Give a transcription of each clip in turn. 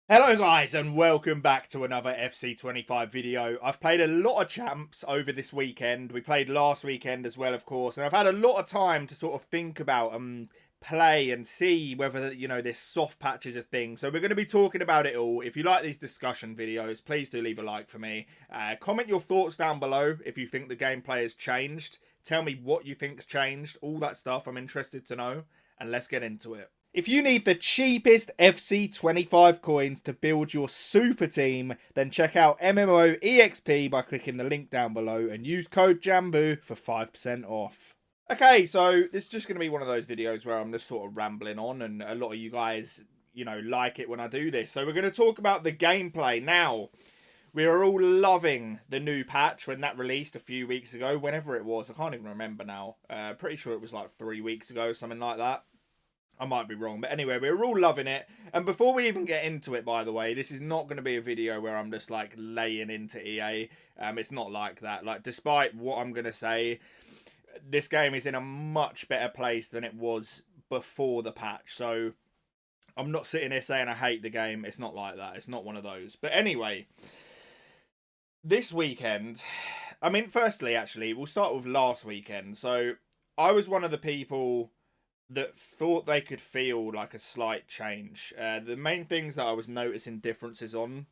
Hello guys and welcome back to another FC25 video. I've played a lot of champs over this weekend. We played last weekend as well, of course, and I've had a lot of time to sort of think about and play and see whether, this soft patch is a thing. So we're going to be talking about it all. If you like these discussion videos, please do leave a like for me. Comment your thoughts down below if you think the gameplay has changed. Tell me what you think's changed. All that stuff I'm interested to know, and let's get into it. If you need the cheapest FC25 coins to build your super team, then check out MMOEXP by clicking the link down below and use code JambooUK for 5% off. Okay, so this is just going to be one of those videos where I'm just sort of rambling on, and a lot of you guys, like it when I do this. So we're going to talk about the gameplay. Now, we are all loving the new patch when that released a few weeks ago, whenever it was. I can't even remember now. Pretty sure it was like 3 weeks ago, something like that. I might be wrong, but anyway, we're all loving it. And before we even get into it, by the way, this is not going to be a video where I'm just like laying into EA. It's not like that. Like, despite what I'm going to say, this game is in a much better place than it was before the patch. So I'm not sitting here saying I hate the game. It's not like that. It's not one of those. But anyway, this weekend, I mean, firstly, actually, we'll start with last weekend. So I was one of the people that thought they could feel like a slight change. The main things that I was noticing differences on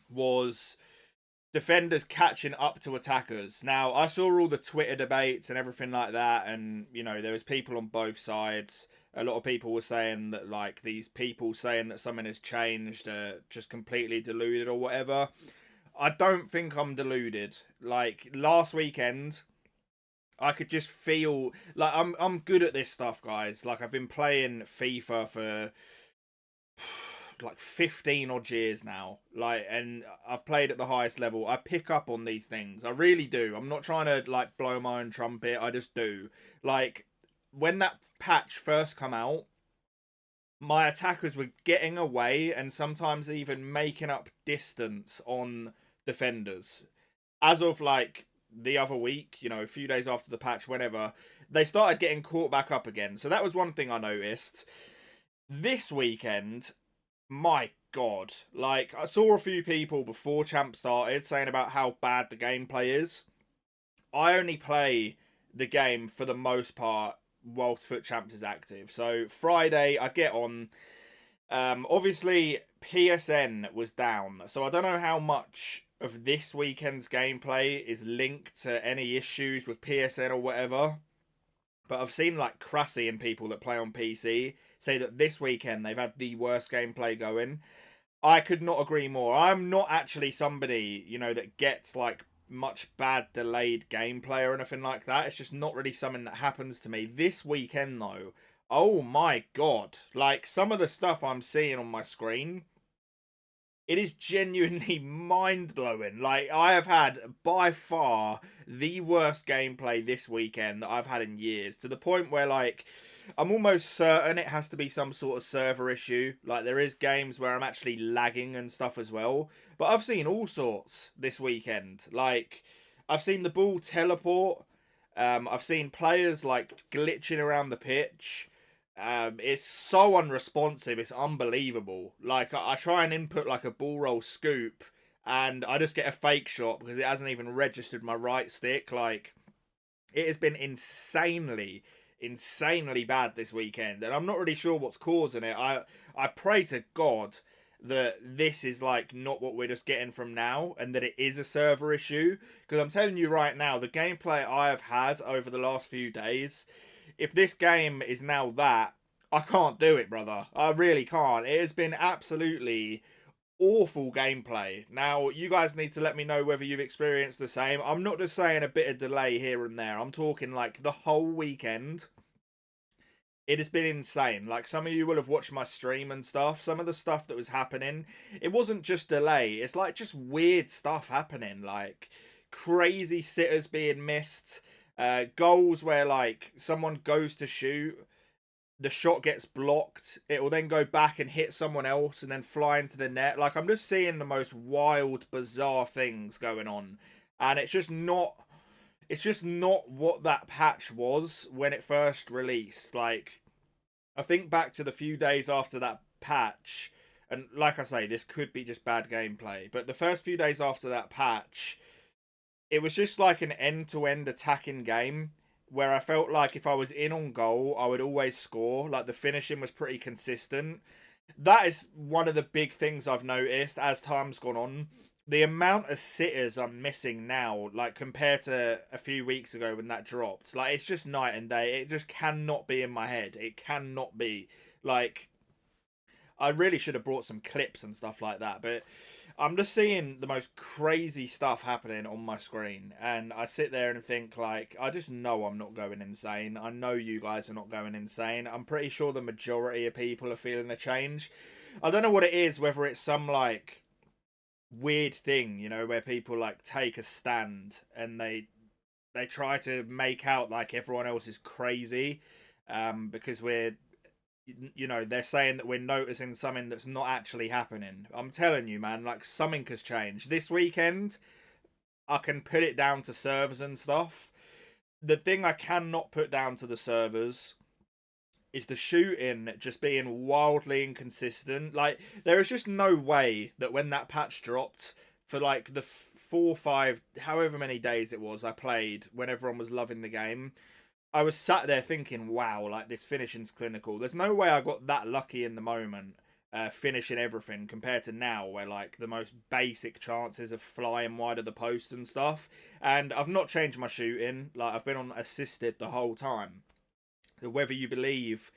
was defenders catching up to attackers. Now, I saw all the Twitter debates and everything like that, and, there was people on both sides. A lot of people were saying that, like, these people saying that something has changed are just completely deluded or whatever. I don't think I'm deluded. Like, last weekend, I could just feel like I'm good at this stuff, guys. Like, I've been playing FIFA for like 15 odd years now. Like, and I've played at the highest level. I pick up on these things. I really do. I'm not trying to like blow my own trumpet. I just do. Like, when that patch first come out, my attackers were getting away and sometimes even making up distance on defenders. As of like the other week, a few days after the patch, whenever, they started getting caught back up again. So that was one thing I noticed. This weekend, my God, like, I saw a few people before Champ started saying about how bad the gameplay is. I only play the game for the most part whilst Foot Champs is active. So Friday, I get on. Obviously, PSN was down, so I don't know how much of this weekend's gameplay is linked to any issues with PSN or whatever. But I've seen like Crassy and people that play on PC say that this weekend they've had the worst gameplay going. I could not agree more. I'm not actually somebody, that gets like much bad delayed gameplay or anything like that. It's just not really something that happens to me. This weekend though, oh my God. Like, some of the stuff I'm seeing on my screen, it is genuinely mind-blowing. Like, I have had, by far, the worst gameplay this weekend that I've had in years. To the point where, like, I'm almost certain it has to be some sort of server issue. Like, there is games where I'm actually lagging and stuff as well. But I've seen all sorts this weekend. Like, I've seen the ball teleport. I've seen players, like, glitching around the pitch. It's so unresponsive. It's unbelievable. Like, I try and input like a ball roll scoop, and I just get a fake shot because it hasn't even registered my right stick. Like, it has been insanely bad this weekend, and I'm not really sure what's causing it. I pray to God that this is like not what we're just getting from now, and that it is a server issue. Because I'm telling you right now, the gameplay I have had over the last few days, if this game is now that, I can't do it, brother. I really can't. It has been absolutely awful gameplay. Now, you guys need to let me know whether you've experienced the same. I'm not just saying a bit of delay here and there. I'm talking like the whole weekend. It has been insane. Like, some of you will have watched my stream and stuff. Some of the stuff that was happening, it wasn't just delay. It's like just weird stuff happening. Like, crazy sitters being missed. Goals where, like, someone goes to shoot, the shot gets blocked, it will then go back and hit someone else and then fly into the net. Like, I'm just seeing the most wild, bizarre things going on. And it's just not what that patch was when it first released. Like, I think back to the few days after that patch, And like I say, this could be just bad gameplay. But the first few days after that patch, it was just like an end-to-end attacking game where I felt like if I was in on goal, I would always score. Like the finishing was pretty consistent. That is one of the big things I've noticed as time's gone on. The amount of sitters I'm missing now, like compared to a few weeks ago when that dropped, like it's just night and day. It just cannot be in my head. It cannot be. Like, I really should have brought some clips and stuff like that, but I'm just seeing the most crazy stuff happening on my screen, and I sit there and think, like, I just know I'm not going insane. I know you guys are not going insane. I'm pretty sure the majority of people are feeling the change. I don't know what it is, whether it's some, like, weird thing, you know, where people, like, take a stand and they try to make out like everyone else is crazy, because we're, you know, they're saying that we're noticing something that's not actually happening. I'm telling you, man, like something has changed. This weekend, I can put it down to servers and stuff. The thing I cannot put down to the servers is the shooting just being wildly inconsistent. Like, there is just no way that when that patch dropped, for like the 4, 5, however many days it was I played, when everyone was loving the game, I was sat there thinking, wow, like this finishing's clinical. There's no way I got that lucky in the moment, finishing everything, compared to now where like the most basic chances of flying wide of the post and stuff. And I've not changed my shooting. Like, I've been on assisted the whole time. Whether you believe,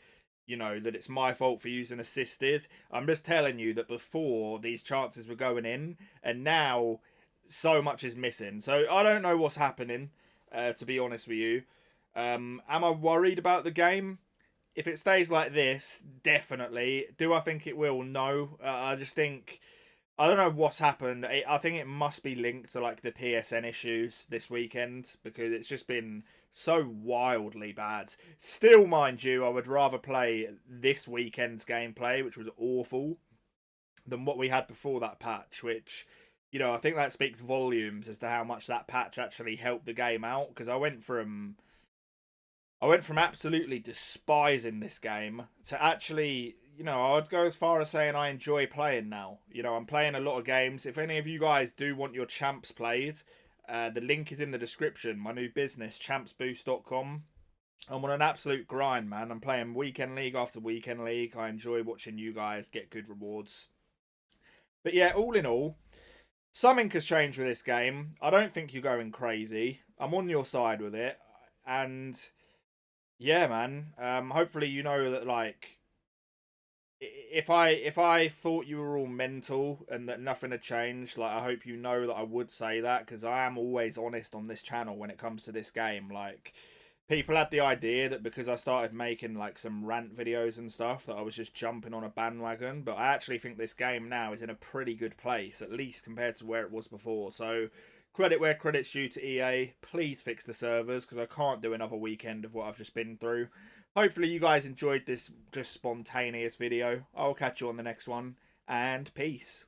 you know, that it's my fault for using assisted, I'm just telling you that before these chances were going in, and now so much is missing. So I don't know what's happening, to be honest with you. Am I worried about the game? If it stays like this, definitely. Do I think it will? No. I just think, I don't know what's happened. I think it must be linked to like the PSN issues this weekend, because it's just been so wildly bad. Still, mind you, I would rather play this weekend's gameplay, which was awful, than what we had before that patch, which, you know, I think that speaks volumes as to how much that patch actually helped the game out, because I went from absolutely despising this game to actually, you know, I'd go as far as saying I enjoy playing now. You know, I'm playing a lot of games. If any of you guys do want your champs played, the link is in the description. My new business, champsboost.com. I'm on an absolute grind, man. I'm playing weekend league after weekend league. I enjoy watching you guys get good rewards. But yeah, all in all, something has changed with this game. I don't think you're going crazy. I'm on your side with it. And yeah, man. Hopefully you know that, like, if I thought you were all mental and that nothing had changed, like, I hope you know that I would say that, because I am always honest on this channel when it comes to this game. Like, people had the idea that because I started making like some rant videos and stuff that I was just jumping on a bandwagon, but I actually think this game now is in a pretty good place, at least compared to where it was before. So credit where credit's due to EA. Please fix the servers, because I can't do another weekend of what I've just been through. Hopefully you guys enjoyed this just spontaneous video. I'll catch you on the next one, and peace.